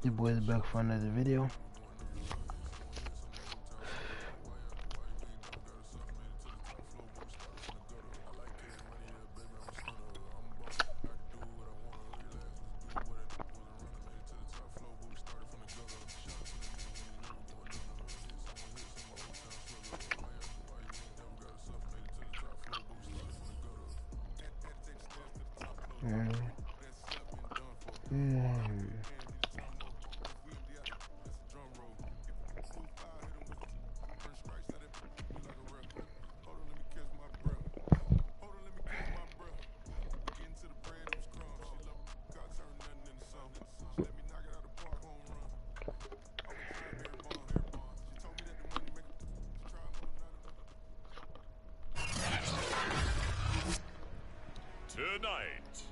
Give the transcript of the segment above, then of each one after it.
Your boys back for another video. Tonight,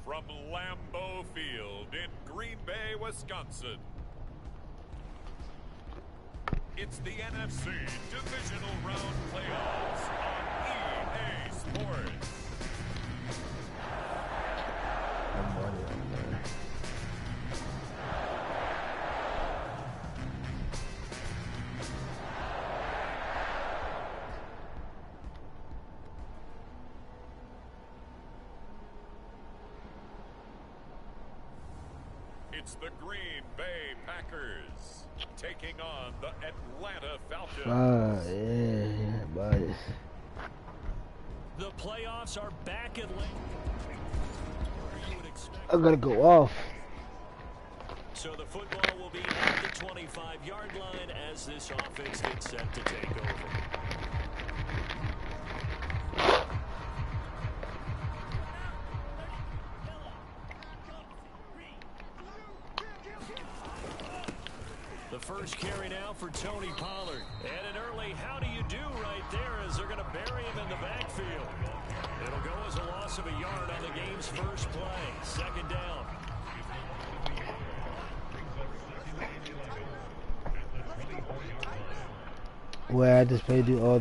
from Lambeau Field in Green Bay, Wisconsin, it's the NFC Divisional Round Playoffs on EA Sports. It's the Green Bay Packers taking on the Atlanta Falcons. Yeah, buddy. The playoffs are back at I gotta go off. So the football will be at the 25-yard line as this offense gets set to take over. The first carry now for Tony Pollard. And an early how do you do right there as they're going to bury him in the backfield. It'll go as a loss of a yard on the game's first play. Second down. Where I just played you all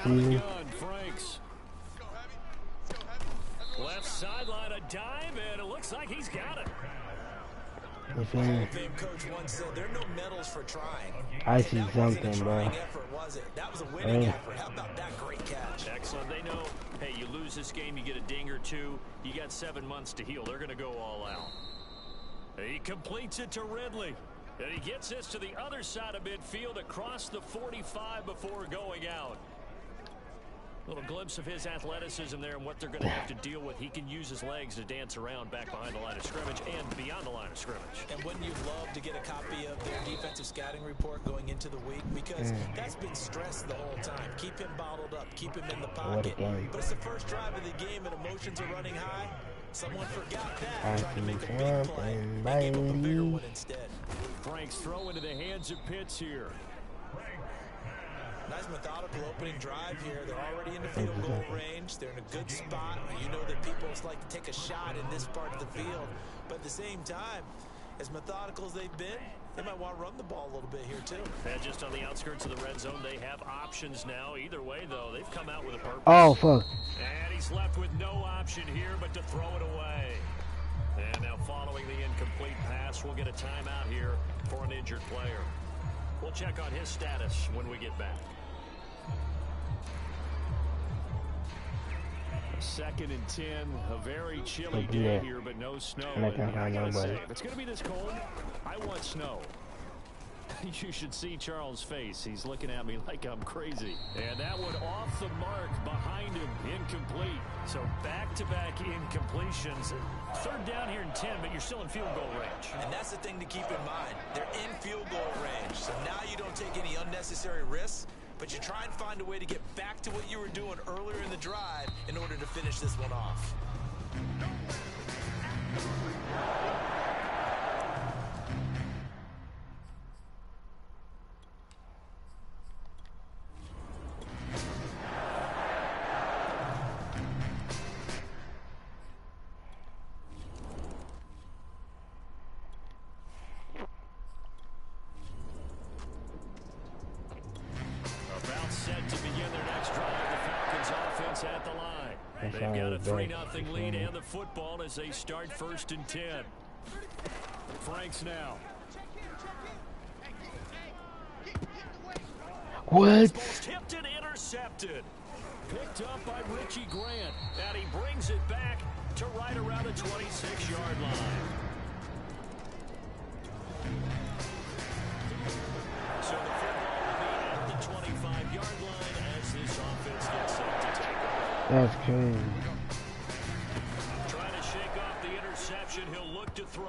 season. Franks. Left sideline a dive, and it looks like he's got it. You feel me? Coach once said there are no medals for trying. I see something, bro. Effort, was it? That was a winning effort. How about that great catch? Excellent. They know, hey, you lose this game, you get a ding or two. You got 7 months to heal. They're going to go all out. He completes it to Ridley. And he gets this to the other side of midfield across the 45 before going out. A little glimpse of his athleticism there and what they're going to have to deal with. He can use his legs to dance around back behind the line of scrimmage and beyond the line of scrimmage. And wouldn't you love to get a copy of their defensive scouting report going into the week? Because that's been stressed the whole time. Keep him bottled up. Keep him in the pocket. But it's the first drive of the game and emotions are running high. Someone forgot that. Tried to make a big play and gave up a bigger one instead. Frank's throw into the hands of Pitts here. Nice methodical opening drive here. They're already in the field goal range. They're in a good spot. You know that people like to take a shot in this part of the field. But at the same time, as methodical as they've been, they might want to run the ball a little bit here too. And just on the outskirts of the red zone, they have options now. Either way, though, they've come out with a purpose. Oh, fuck. And he's left with no option here but to throw it away. And now following the incomplete pass, we'll get a timeout here for an injured player. We'll check on his status when we get back. 2nd and 10, a very chilly day here, but no snow. And I gotta say, if it's going to be this cold, I want snow. You should see Charles' face. He's looking at me like I'm crazy. And that one off the mark behind him, incomplete. So back-to-back incompletions. 3rd down here and 10, but you're still in field goal range. And that's the thing to keep in mind. They're in field goal range. So now you don't take any unnecessary risks, but you try and find a way to get back to what you were doing earlier in the drive in order to finish this one off. They've got a 3-0 lead and the football as they start 1st and 10. Franks now. What? Tipped and intercepted. Picked up by Richie Grant. And he brings it back to right around the 26-yard line. So the football will be at the 25-yard line as this offense gets set to take over. That's crazy. Trying to shake off the interception. He'll look to throw.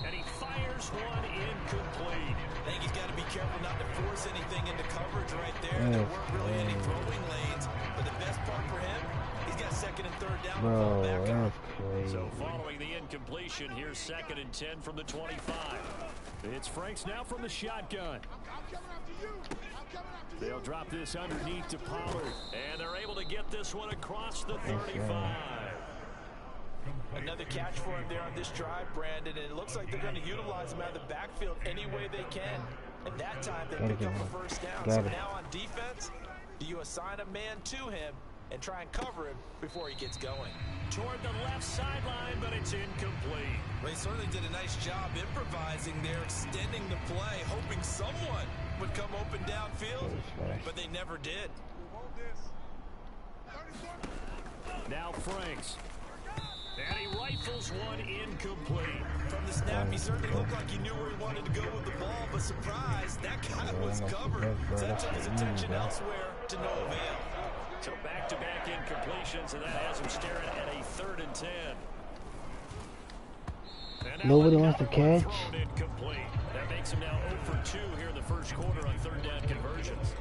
And he fires one incomplete. I think he's got to be careful not to force anything into coverage right there. There weren't really any throwing lanes. But the best part for him, he's got second and third down. Bro, that's crazy. So following the incompletion, here's 2nd and 10 from the 25. It's Franks now from the shotgun. They'll drop this underneath to Pollard. And they're able to get this one across the 35. Another catch for him there on this drive, Brandon, and it looks like they're going to utilize him out of the backfield any way they can. And that time they pick up a first down. So now on defense, do you assign a man to him and try and cover him before he gets going? Toward the left sideline, but it's incomplete. Well, he certainly did a nice job improvising there, extending the play, hoping someone would come open downfield, but they never did. Now Franks. And he rifles one incomplete. From the snap, he certainly looked like he knew where he wanted to go with the ball, but surprise, that guy was covered. So that took his attention elsewhere to no avail. So back-to-back incompletions, and that has him staring at a 3rd and 10. And nobody wants to catch. Incomplete. That makes him now 0 for 2 here in the first quarter on 3rd down conversions.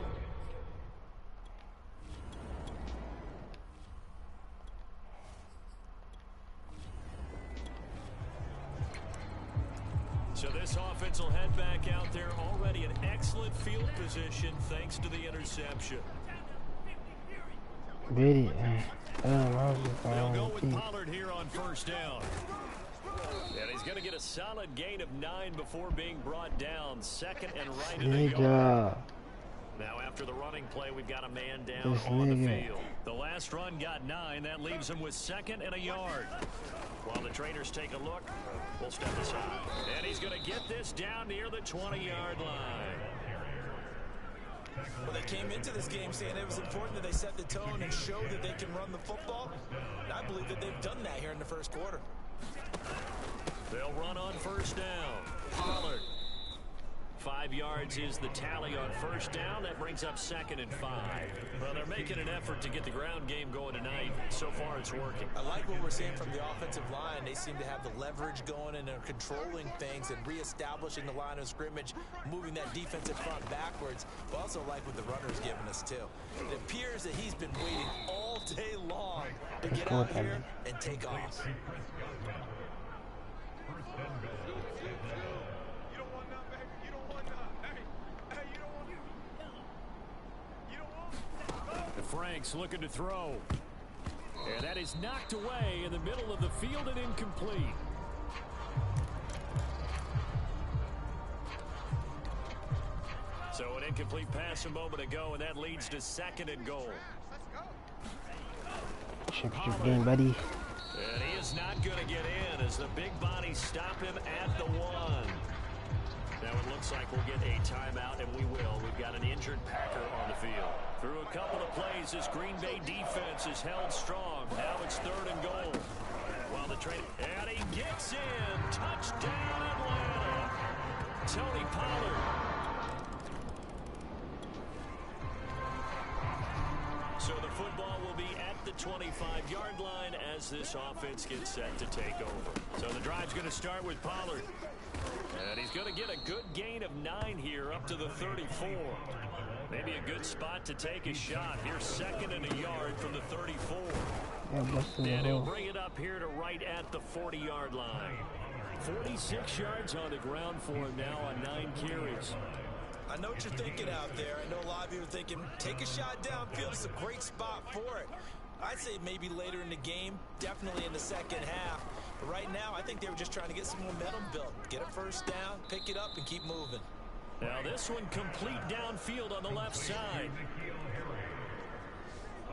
So this offense will head back out there, already in excellent field position thanks to the interception. Really? They'll go with Pollard here on 1st down. And he's going to get a solid gain of 9 before being brought down. 2nd and right in the yard. Now after the running play, we've got a man down on the field. The last run got 9. That leaves him with 2nd and a yard. While the traders take a look, we'll step aside. And he's going to get this down near the 20-yard line. Well, they came into this game saying it was important that they set the tone and show that they can run the football. And I believe that they've done that here in the first quarter. They'll run on 1st down. Pollard. 5 yards is the tally on 1st down. That brings up 2nd and 5. Well, they're making an effort to get the ground game going tonight. So far, it's working. I like what we're seeing from the offensive line. They seem to have the leverage going and they're controlling things and reestablishing the line of scrimmage, moving that defensive front backwards. But also like what the runner's giving us, too. It appears that he's been waiting all day long to get out here and take off. Franks looking to throw. And that is knocked away in the middle of the field and incomplete. So an incomplete pass a moment ago, and that leads to 2nd and goal. Chip game, buddy. And he is not going to get in as the big bodies stop him at the 1. Now it looks like we'll get a timeout, and we will. We've got an injured Packer on the field. Through a couple of plays, this Green Bay defense is held strong. Now it's 3rd and goal. While the trade, and he gets in. Touchdown, Atlanta. Tony Pollard. So the football will be at the 25-yard line as this offense gets set to take over. So the drive's going to start with Pollard. And he's going to get a good gain of 9 here up to the 34. Maybe a good spot to take a shot. Here's 2nd and a yard from the 34. And he'll bring it up here to right at the 40-yard line. 46 yards on the ground for him now on 9 carries. I know what you're thinking out there. I know a lot of you are thinking, take a shot downfield. It's a great spot for it. I'd say maybe later in the game, definitely in the second half. But right now, I think they were just trying to get some momentum built. Get a first down, pick it up, and keep moving. Now this one complete downfield on the left side.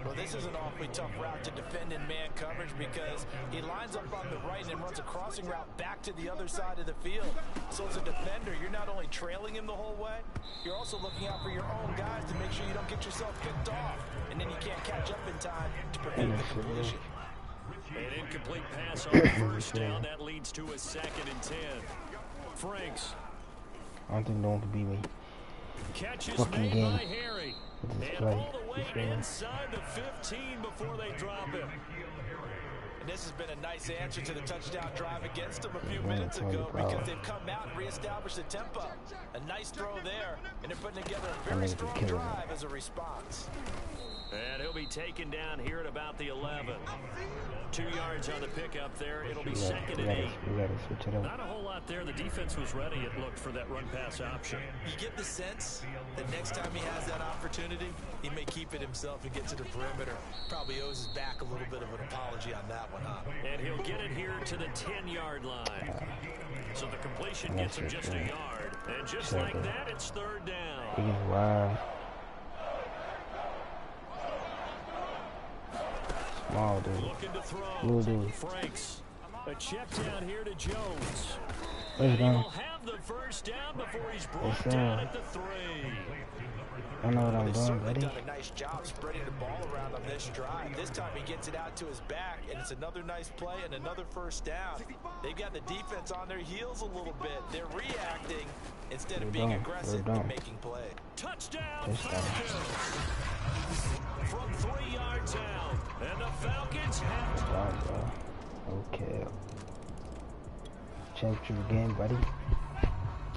Well, this is an awfully tough route to defend in man coverage because he lines up on the right and then runs a crossing route back to the other side of the field. So as a defender, you're not only trailing him the whole way, you're also looking out for your own guys to make sure you don't get yourself picked off. And then you can't catch up in time to prevent the completion. An incomplete pass on the first down. That leads to a 2nd and 10. Franks. I don't think no one can beat me. Catches Fucking made game. by Harry. And all the way inside the 15 before they drop him. And this has been a nice answer to the touchdown drive against them a few minutes ago because they've come out and reestablished the tempo. A nice throw there, and they're putting together a very strong drive as a response. And he'll be taken down here at about the 11. 2 yards on the pickup there. It'll be 2nd and 8. We gotta switch it up. Not a whole lot there. The defense was ready, it looked, for that run-pass option. You get the sense that next time he has that opportunity, he may keep it himself and get to the perimeter. Probably owes his back a little bit of an apology on that one, huh? And he'll get it here to the 10-yard line. So the completion gets him just a yard. And just like that, it's 3rd down. He's wild. Small dude. Looking to throw. Little dude. Franks. A check down here to Jones. Where's He'll down? have the first down before he's brought down at the 3. I know what I'm They've doing, certainly buddy. done a nice job spreading the ball around on this drive. This time he gets it out to his back, and it's another nice play and another first down. They've got the defense on their heels a little bit. They're reacting instead of being aggressive and making play. Touchdown, Falcons! From 3 yards out, and the Falcons have... Okay. Championship game, buddy.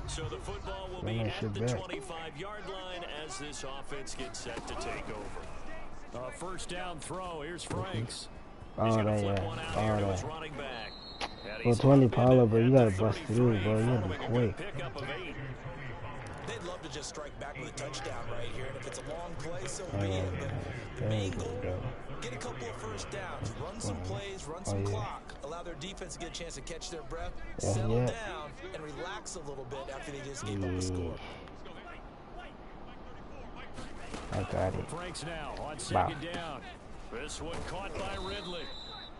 So the football will be at the 25-yard line as this offense gets set to take over. First down throw. Here's Franks. He's going to flip one out here to his running back. Well, 20 Paulo, bro, you gotta bust through, bro. You gotta be quick. They'd love to just strike back with a touchdown right here, and if it's a long play, so be it. But the main goal, get a couple of first downs, run some plays, run some clock, allow their defense to get a chance to catch their breath, settle down, and relax a little bit after they just gave up a score. I got it. Franks now on 2nd down. This one caught by Ridley.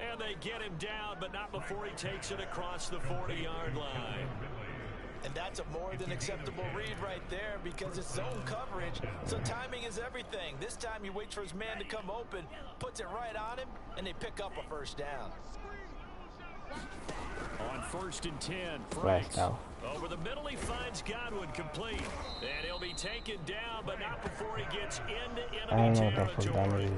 And they get him down, but not before he takes it across the 40-yard line. And that's a more than acceptable read right there because it's zone coverage, so timing is everything. This time he waits for his man to come open, puts it right on him, and they pick up a first down. On 1st and 10, Franks. Over the middle, he finds Godwin complete. And he'll be taken down, but not before he gets into enemy territory.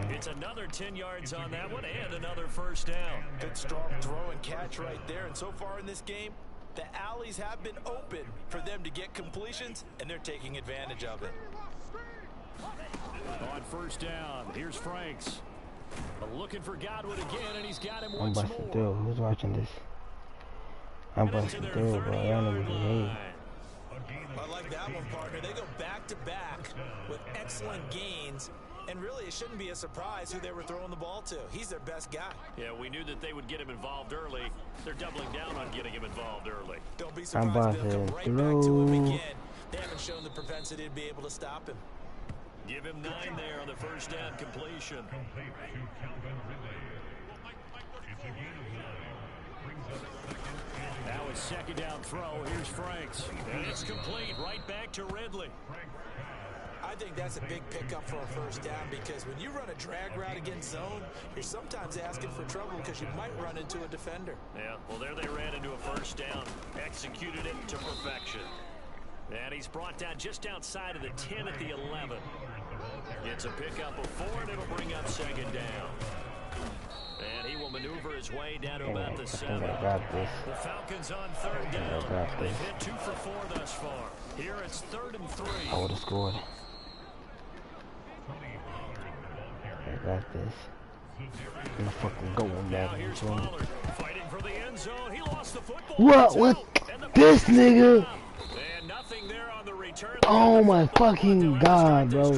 It's another 10 yards on that one and another first down. Good strong throw and catch right there. And so far in this game, the alleys have been open for them to get completions, and they're taking advantage of it. On 1st down, here's Franks. Looking for Godwin again, and he's got him I'm once busting more. through. Who's watching this? I'm busting through, bro. I don't even behave. I like that one, partner. They go back-to-back with excellent gains. And really, it shouldn't be a surprise who they were throwing the ball to. He's their best guy. Yeah, we knew that they would get him involved early. They're doubling down on getting him involved early. Don't be surprised if they'll come right back to him again. They haven't shown the propensity to be able to stop him. Give him 9 there on the first down completion. Now his 2nd down throw. Here's Franks. And it's complete. Right back to Ridley. I think that's a big pickup for a first down because when you run a drag route against zone, you're sometimes asking for trouble because you might run into a defender. Yeah, well, there they ran into a first down. Executed it to perfection. And he's brought down just outside of the 10 at the 11. It's a pickup of 4, and it'll bring up 2nd down. And he will maneuver his way down to about the 7. The Falcons on 3rd down. They've hit 2 for 4 thus far. Here it's 3rd and 3. I would have scored. I got this. I'm gonna fucking go on that. Now here's Pollard fighting for the end zone. He lost the football. What this nigga? And nothing there on the return. Oh my fucking god, bro.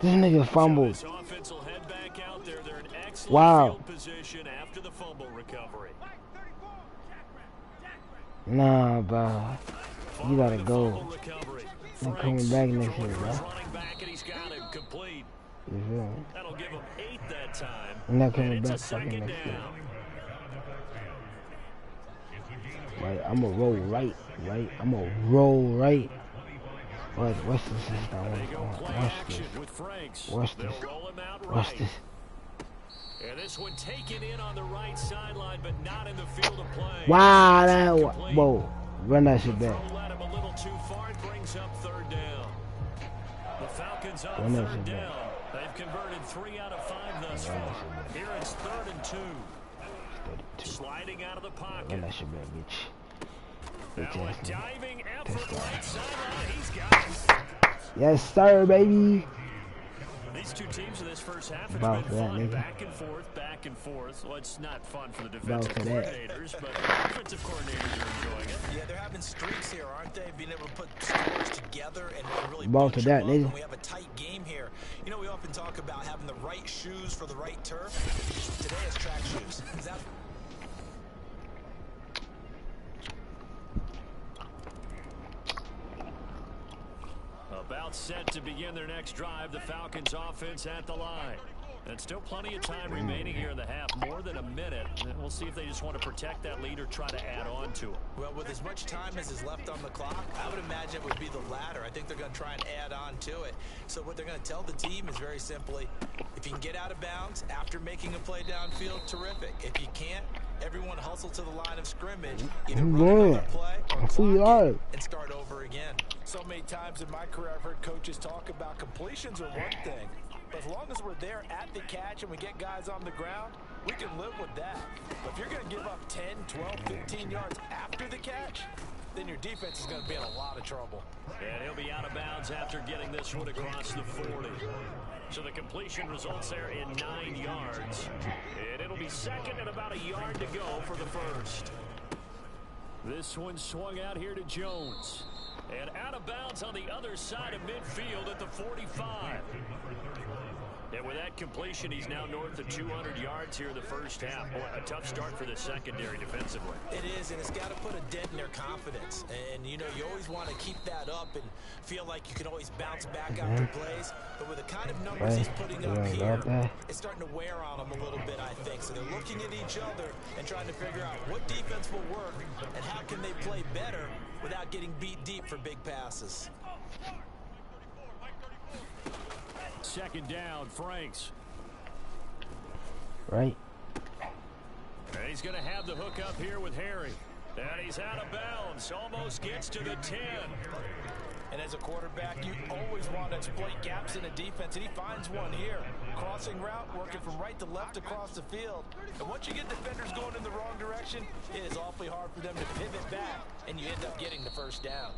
This nigga fumbled. This offense will head back out there. They're in excellent field position after the fumble recovery. Nah, bro. You gotta go. I'm coming back next year, bro. You feel me? That'll give him 8 that time. I'm not coming back fucking next year. Right, I'm gonna roll right. I'm gonna roll right. Watch this. Watch this. And this one taken in on the right sideline, but not in the field of play. Wow, whoa. Run that shit back. Let him a little too far. It brings up 3rd down. The Falcons on 3rd down. They've converted 3 out of 5 thus far. Here it's 3rd and 2. Sliding out of the pocket. Run that shit back, bitch. Now a diving effort right sideline. He's got it. Yes, sir, baby. These two teams in this first half have been fun. Back and forth. Well, it's not fun for the defensive coordinators, but the offensive coordinators are enjoying it. Yeah, they're having streaks here, aren't they? Being able to put scores together and really ball to that, nigga. We have a tight game here. You know, we often talk about having the right shoes for the right turf. Today it's track shoes. About set to begin their next drive, the Falcons offense at the line. And still plenty of time remaining here in the half, more than a minute. And we'll see if they just want to protect that lead or try to add on to it. Well, with as much time as is left on the clock, I would imagine it would be the latter. I think they're going to try and add on to it. So what they're going to tell the team is very simply, if you can get out of bounds after making a play downfield, terrific. If you can't, everyone hustle to the line of scrimmage, either run another play or clock it and start over again. So many times in my career I've heard coaches talk about completions are one thing, but as long as we're there at the catch and we get guys on the ground, we can live with that. But if you're going to give up 10, 12, 15 yards after the catch, then your defense is going to be in a lot of trouble. And he'll be out of bounds after getting this one across the 40. So the completion results there in 9 yards. And it'll be second and about a yard to go for the first. This one swung out here to Jones. And out of bounds on the other side of midfield at the 45. And with that completion, he's now north of 200 yards here in the first half. Boy, a tough start for the secondary defensively. It is, and it's got to put a dent in their confidence. And, you know, you always want to keep that up and feel like you can always bounce back after plays. But with the kind of numbers he's putting up here, it's starting to wear on them a little bit, I think. So they're looking at each other and trying to figure out what defense will work and how can they play better without getting beat deep for big passes. Second down, Franks. Right. And he's going to have the hook up here with Harry. And he's out of bounds. Almost gets to the 10. And as a quarterback, you always want to exploit gaps in a defense, and he finds one here. Crossing route, working from right to left across the field. And once you get defenders going in the wrong direction, it is awfully hard for them to pivot back, and you end up getting the first down.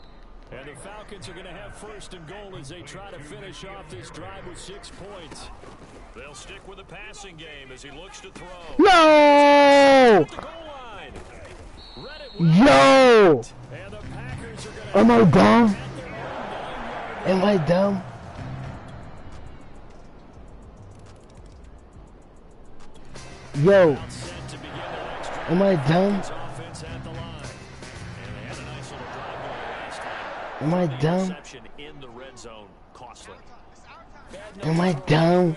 And the Falcons are going to have 1st and goal as they try to finish off this drive with 6 points. They'll stick with the passing game as he looks to throw. No! Yo! Am I dumb? Am I dumb? Yo! Am I dumb? Am I dumb? Am I dumb?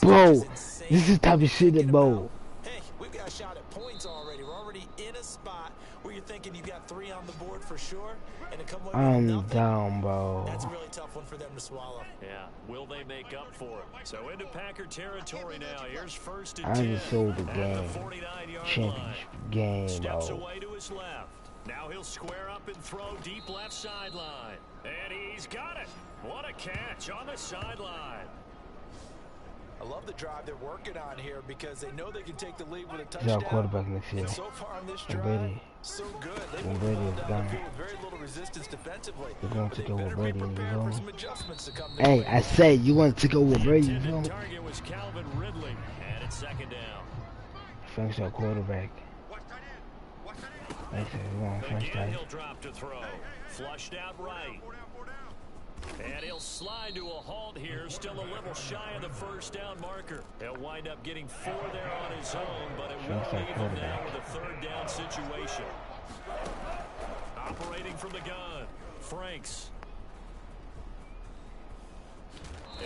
Bro, this is the type of shit that, bro. Hey, we've got a shot at points already. We're already in a spot where you're thinking you've got 3 on the board for sure, and to come away with nothing, down, bro. That's a really tough one for them to swallow. Yeah, will they make up for it? So into Packer territory now. Here's 1st and I 10 just sold the at game. the 49-yard Championship line. game, Steps bro. away to his left. Now he'll square up and throw deep left sideline. And he's got it. What a catch on the sideline. I love the drive they're working on here because they know they can take the lead with a He's touchdown. our quarterback next year. And so far on this drive, Brady. so good. They When moved Brady the is ball gone. down the field with very little resistance defensively. You're going But to they go with better be Brady and you prepared know. for some adjustments to come their Hey, way. I said you want to go with Brady, you know? The target was Calvin Ridley, and it's 2nd down. Frank's our quarterback. I said we want Frank Again, type. he'll drop to throw. Flushed out right. And he'll slide to a halt here, still a little shy of the 1st down marker. He'll wind up getting 4 there on his own, but it won't leave him now with a 3rd down situation. Operating from the gun. Franks.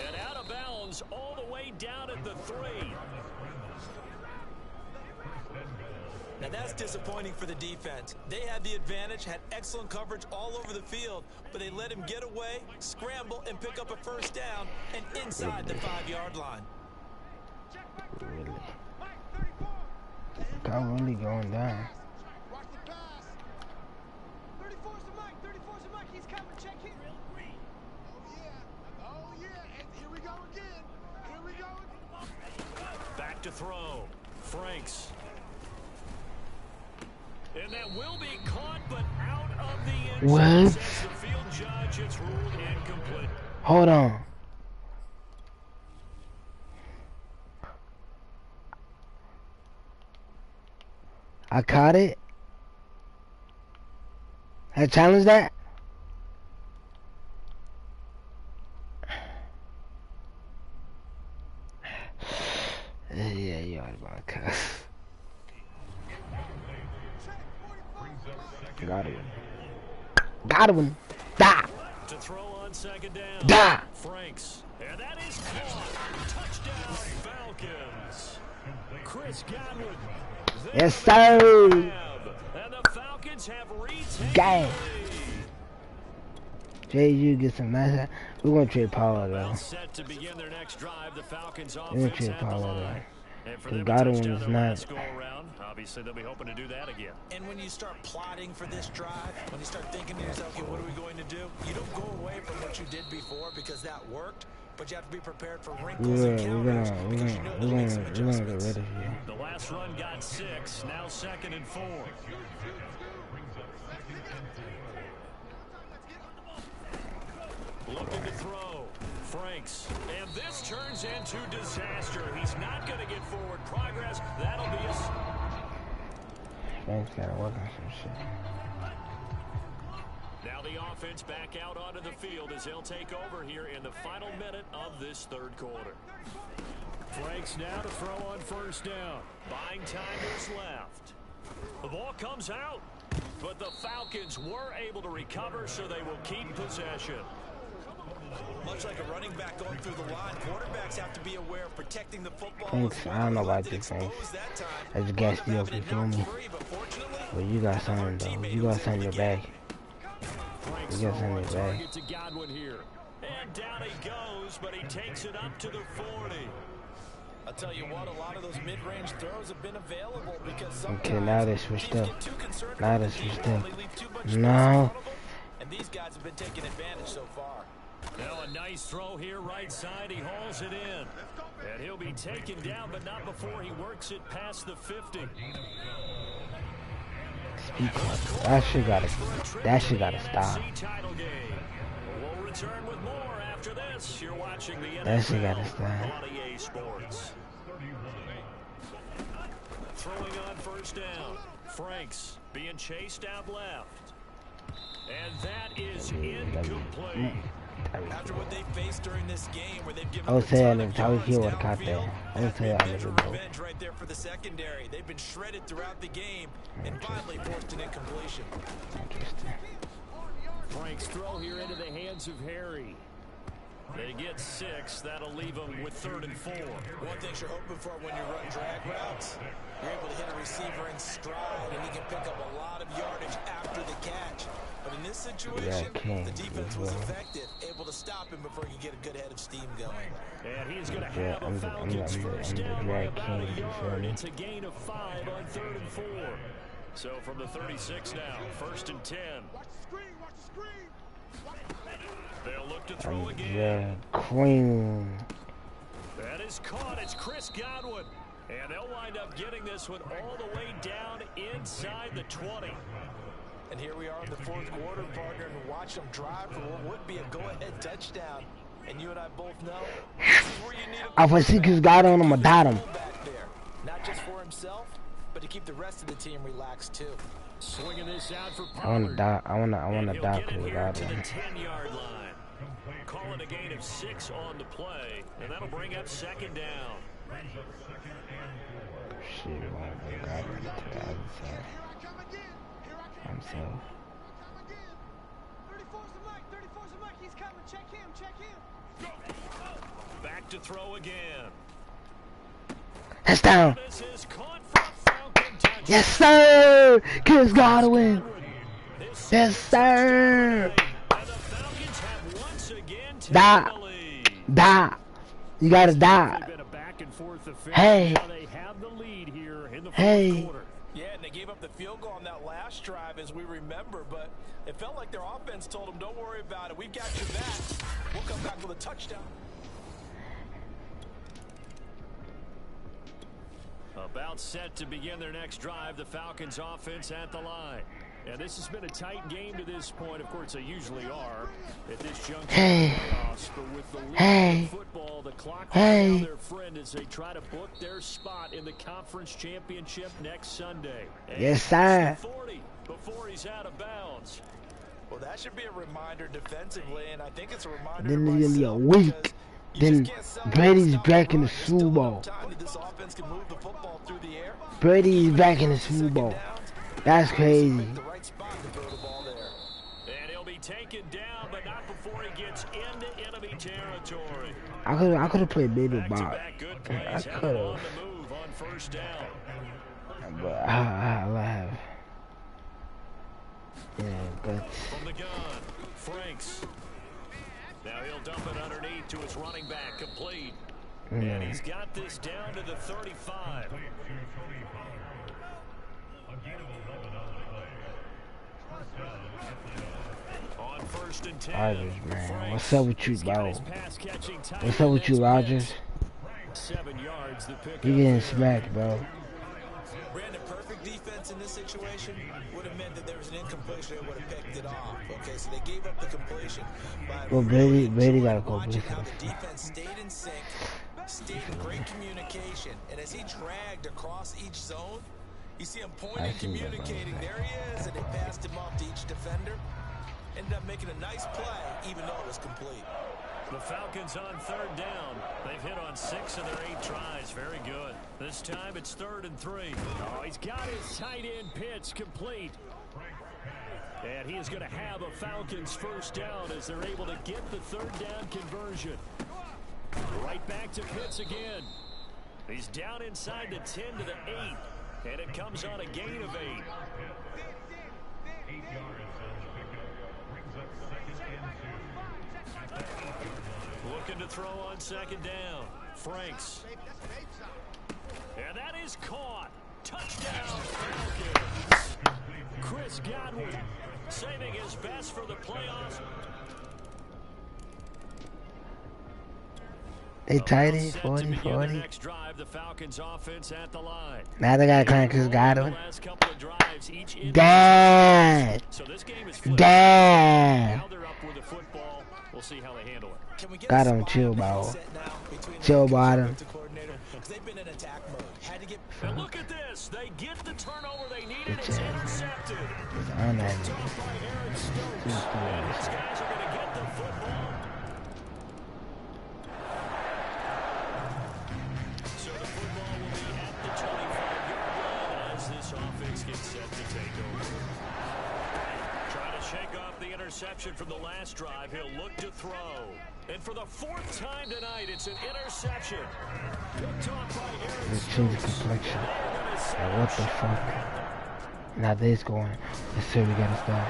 And out of bounds all the way down at the 3. Now that's disappointing for the defense. They had the advantage, had excellent coverage all over the field, but they let him get away, scramble, and pick up a first down, and inside the 5-yard line. Really? I'm really going down. Back to throw. Franks. And that will be caught, but out of the end zone. What? Says the field judge, it's ruled incomplete. Hold on. I caught it. I challenged that. Yeah, you are about to cuss. Got him. Got him. Da. To throw on second down. Da. Franks. And that is caught. Touchdown, Falcons. Chris Godwin. Yes, sir. And the Falcons have retaken Gang. the lead. Jay, you get some nice. We're gonna trade Paula though. Well set to begin their next drive. The Falcons We're gonna offense trade at the Paula line. though. And for The them God to one touchdown is their not. last go around, obviously they'll be hoping to do that again. And when you start plotting for this drive, when you start thinking to yourself, okay, what are we going to do? You don't go away from what you did before because that worked, but you have to be prepared for wrinkles and counters because you know to make some We're gonna get adjustments. rid of you. The last run got 6, now 2nd and 4. Looking to throw. Franks. And this turns into disaster. He's not going to get forward progress. That'll be a... Thanks, gotta work on some shit. Now the offense back out onto the field as they'll take over here in the final minute of this 3rd quarter. Franks now to throw on first down. Buying time is left. The ball comes out, but the Falcons were able to recover, so they will keep possession. Much like a running back going through the line, quarterbacks have to be aware of protecting the football. Thanks. I don't know about this thing. I just got you up, you feel me? But you got something though. You got something in your bag. You got something in your bag. To Godwin here. And down he goes, but he takes it up to the 40. I'll tell you what, a lot of those mid-range throws have been available because sometimes Okay, now they switched teams up. get too concerned Now about they the switched game, up. they leave too much space in No. front of them, and these guys have been taking advantage so far. Now a nice throw here, right side. He hauls it in. And he'll be taken down, but not before he works it past the 50. That shit gotta stop. We'll return with more after this. You're watching the That shit NFL gotta stop. on EA Sports. Throwing on first down. Franks being chased out left. And that is incomplete. After what they faced during this game, where they've given I would up a say ton I of never yards would have caught downfield, that. I would that say I meant never major would. revenge right there for the secondary. They've been shredded throughout the game and finally forced an incompletion. Interesting. Frank's throw here into the hands of Harry. They get 6. That'll leave them with 3rd and 4. One thing you're hoping for when you run drag routes, you're able to hit a receiver in stride, and he can pick up a lot of yardage after the catch. But in this situation, the defense was effective, able to stop him before he could get a good head of steam going. And he's going to have a Falcons first down by about a yard. It's a gain of 5 on 3rd and 4. So from the 36 now, 1st and 10. They'll look to throw again. Queen. That is caught. It's Chris Godwin. And they'll wind up getting this one all the way down inside the 20. And here we are in the 4th quarter, partner, and watch them drive for what would be a go-ahead touchdown. And you and I both know this is where you need a If I see his guy on him, I dot him. back there. Not just for himself, but to keep the rest of the team relaxed too. Swinging this out for I wanna Pollard. die. I wanna And die he'll get because it of here God. to the 10-yard line. Calling a gain of 6 on the play, and that'll bring up 2nd down. Shit, God to the other side. I'm so. Back to throw again. That's down. This is caught for a Falcon touchdown. Yes, sir. Chris Godwin. Yes, sir. And the Falcons have once again taken Die. the lead. Die. You gotta die. Been a back and forth affair. Hey. Now they have the lead here in the Hey. fourth quarter. Yeah, and they gave up the field goal on that last drive, as we remember, but it felt like their offense told them, don't worry about it. We've got your back. We'll come back with a touchdown. About set to begin their next drive, the Falcons offense at the line. And this has been a tight game to this point. Of course, they usually are at this juncture. Hey. But with the lead Hey. of football, the clock Hey. is now their friend as they try to book their spot in the conference championship next Sunday. And Yes, sir. 40 before he's out of bounds. Well, that should be a reminder defensively, and I think it's a reminder Then to it's gonna be a myself week. because you Then just can't sell Brady's out back in the There's Super still Bowl. enough time that this offense can move the football through the air. Brady's back in the Super Bowl. That's crazy. The right spot to throw the ball there. And he'll be taken down, but not before he gets into enemy territory. I could have played Baby Bob. Back-to-back good plays. I Have him could on have. the move on first down. But I'll have. Yeah, but From the gun, Franks. Now he'll dump it underneath to his running back, complete. And he's got this down to the 35. On first and 10. Rodgers, man. Franks. What's up with you, He's got bro? his pass-catching tight What's up with you, end. Rodgers? 7 yards, the pick You up getting there. smacked, bro. Brandon, perfect defense in this situation would have meant that there was an incompletion and would have picked it off. Okay, so they gave up the completion. But Well, really Brady got a enjoyed watching completion. how the defense stayed in sync, stayed in great communication, and as he dragged across each zone, you see him pointing, I seen that, bro. communicating. There he is, and they passed him off to each defender. Ended up making a nice play, even though it was complete. The Falcons on third down. They've hit on 6 of their 8 tries. Very good. This time it's 3rd and 3. Oh, he's got his tight end pitch complete. And he is going to have a Falcons first down as they're able to get the 3rd down conversion. Right back to Pitts again. He's down inside the 10 to the 8. And it comes on a gain of 8. Looking to throw on 2nd down. Franks. And that is caught. Touchdown, Falcons. Chris Godwin saving his best for the playoffs. They tight end, Set to 40, begin their 40. next drive, the Falcons offense at the line. Now they got to climb Chris The Godwin. last couple of drives, each Dad! so this game is flipped. Dad! Now they're up with the football. We'll see how they handle it. Can we get Got a him, spot chill, on bro. set now between Chill, the bottom. defensive coordinator? 'Cause they've been in attack mode. Had to get And look at this. They get the turnover they needed. Good It's job. intercepted. It's on that. Picked off by Aaron Stokes. And these guys are going to get the football. So the football will be at the 25-yard line as this offense gets set to take over. Trying to shake off the interception from the last drive. He'll look to throw. And for the 4th time tonight, it's an interception. Picked off by Aaron Let's change the Stokes. complexion. They're gonna set Like, what the fuck? Now this going. Yes, sir, we gotta stop.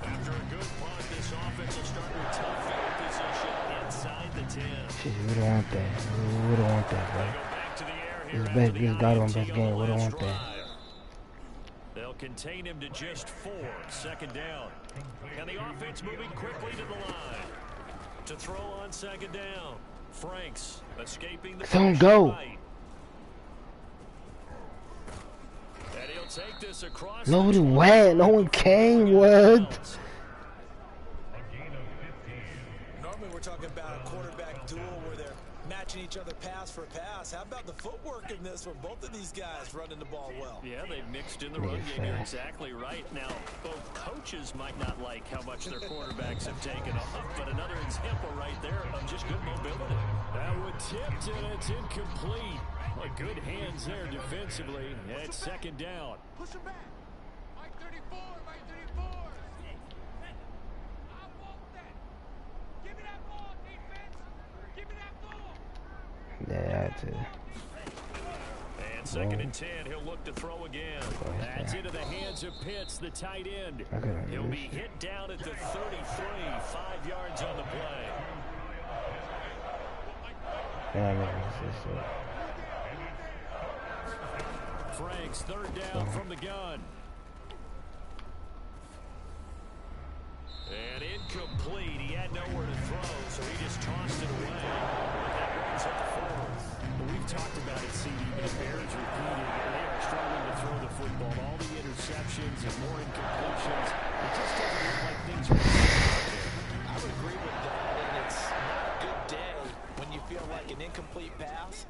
After a good punt, this offense will start with tough field position inside the 10. Shit, we don't want that. We don't want that, bro. They go back to the air here This after best, the this Godwin INT best on game. the We don't last want that. drive. They'll contain him to just 4. 2nd down. And the offense moving quickly to the line. To throw on 2nd down. Franks escaping the Don't pressure go. right. And he'll take this across Nobody the 20. went. No one came. What? Normally we're talking about a quarterback duel where they're matching each other pass for pass. How about the footwork in this one? Both of these guys running the ball well. Yeah, they've mixed in the run game. You're exactly right. Now, both coaches might not like how much their quarterbacks have taken off, but another example right there of just good mobility. That one tipped and it's incomplete. Well, good hands there defensively. And it's 2nd down. Push him back. Mike 34, Mike 34. I want that. back to. And second and 10, he'll look to throw again. That's into the hands of Pitts, the tight end. He'll be hit down at the 33, 5 yards on the play. Frank's third down from the gun. And incomplete. He had nowhere to throw, so he just tossed it away. But that brings up the fourth. Well, we've talked about it, CD, but it bears repeating. They are struggling to throw the football. All the interceptions and more incompletions. It just doesn't look like things are going out there. I would agree with that, and it's not a good day when you feel like an incomplete pass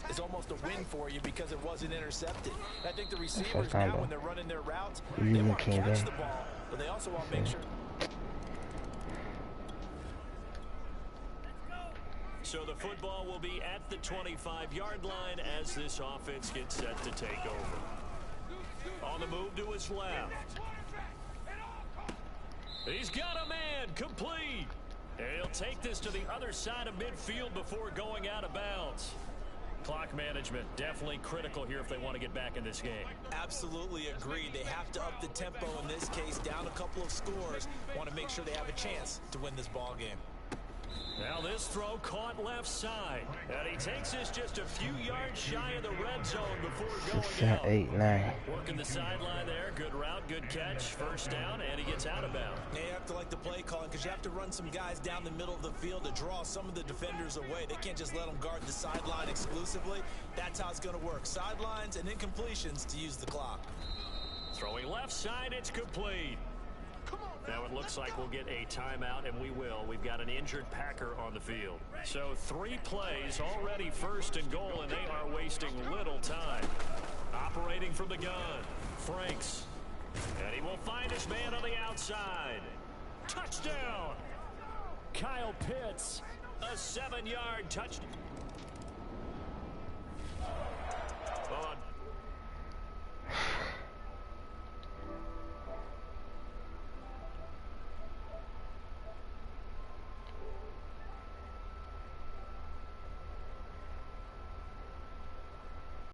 is almost a win for you because it wasn't intercepted. I think the receivers now, when they're running their routes, they want to catch the ball, but they also want to make sure. So the football will be at the 25-yard line as this offense gets set to take over. On the move to his left. He's got a man, complete. And he'll take this to the other side of midfield before going out of bounds. Clock management definitely critical here if they want to get back in this game. Absolutely agreed. They have to up the tempo in this case, down a couple of scores. Want to make sure they have a chance to win this ball game. Now this throw caught left side. And he takes this just a few yards shy of the red zone before going out. 8, 9. Working the sideline there. Good route, good catch. First down, and he gets out of bounds. You have to like the play calling because you have to run some guys down the middle of the field to draw some of the defenders away. They can't just let them guard the sideline exclusively. That's how it's going to work. Sidelines and incompletions to use the clock. Throwing left side, it's complete. Now it looks like we'll get a timeout, and we will. We've got an injured Packer on the field. So 3 plays, already first and goal, and they are wasting little time. Operating from the gun, Franks. And he will find his man on the outside. Touchdown! Kyle Pitts, a 7-yard touchdown.